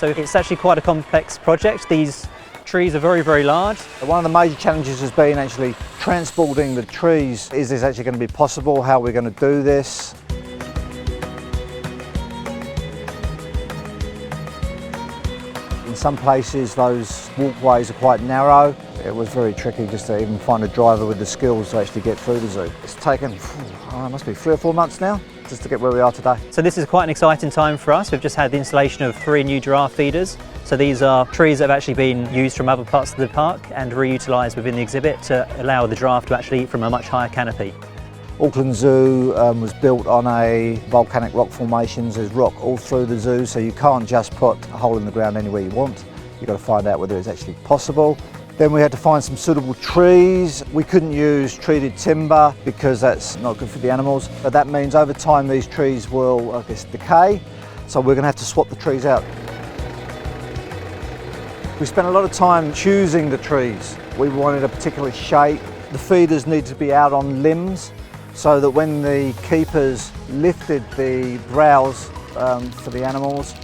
So it's actually quite a complex project. These trees are very, very large. One of the major challenges has been actually transporting the trees. Is this actually going to be possible? How are we going to do this? In some places those walkways are quite narrow. It was very tricky just to even find a driver with the skills to actually get through the zoo. It's taken, must be 3 or 4 months now just to get where we are today. So this is quite an exciting time for us. We've just had the installation of 3 new giraffe feeders. So these are trees that have actually been used from other parts of the park and reutilised within the exhibit to allow the giraffe to actually eat from a much higher canopy. Auckland Zoo was built on a volcanic rock formations. There's rock all through the zoo, so you can't just put a hole in the ground anywhere you want. You've got to find out whether it's actually possible. Then we had to find some suitable trees. We couldn't use treated timber because that's not good for the animals. But that means over time these trees will, I guess, decay. So we're going to have to swap the trees out. We spent a lot of time choosing the trees. We wanted a particular shape. The feeders need to be out on limbs so that when the keepers lifted the browse for the animals,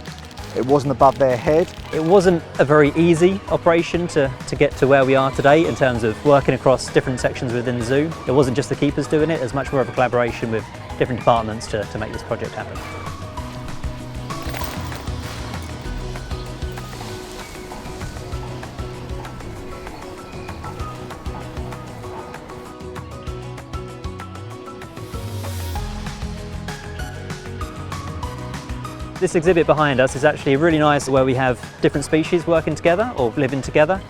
it wasn't above their head. It wasn't a very easy operation to get to where we are today in terms of working across different sections within the zoo. It wasn't just the keepers doing it, there's much more of a collaboration with different departments to make this project happen. This exhibit behind us is actually really nice where we have different species working together or living together.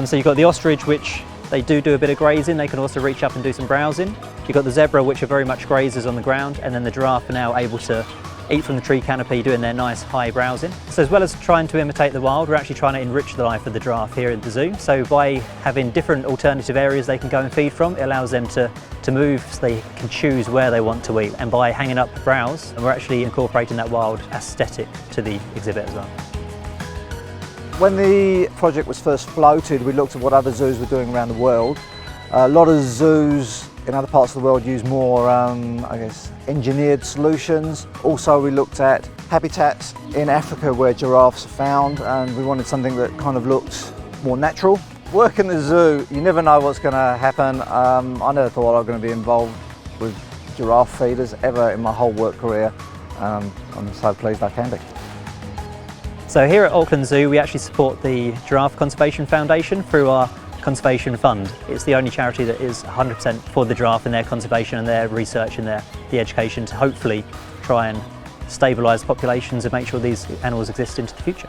So you've got the ostrich, which they do a bit of grazing. They can also reach up and do some browsing. You've got the zebra, which are very much grazers on the ground, and then the giraffe are now able to eat from the tree canopy doing their nice high browsing. So as well as trying to imitate the wild, we're actually trying to enrich the life of the giraffe here in the zoo. So by having different alternative areas they can go and feed from, it allows them to move so they can choose where they want to eat. And by hanging up browse, we're actually incorporating that wild aesthetic to the exhibit as well. When the project was first floated, we looked at what other zoos were doing around the world. A lot of zoos in other parts of the world use more, I guess, engineered solutions. Also, we looked at habitats in Africa where giraffes are found, and we wanted something that kind of looked more natural. Work in the zoo, you never know what's going to happen. I never thought I was going to be involved with giraffe feeders ever in my whole work career. I'm so pleased I can be. So here at Auckland Zoo, we actually support the Giraffe Conservation Foundation through our Conservation Fund. It's the only charity that is 100% for the giraffe and their conservation and their research and the education to hopefully try and stabilise populations and make sure these animals exist into the future.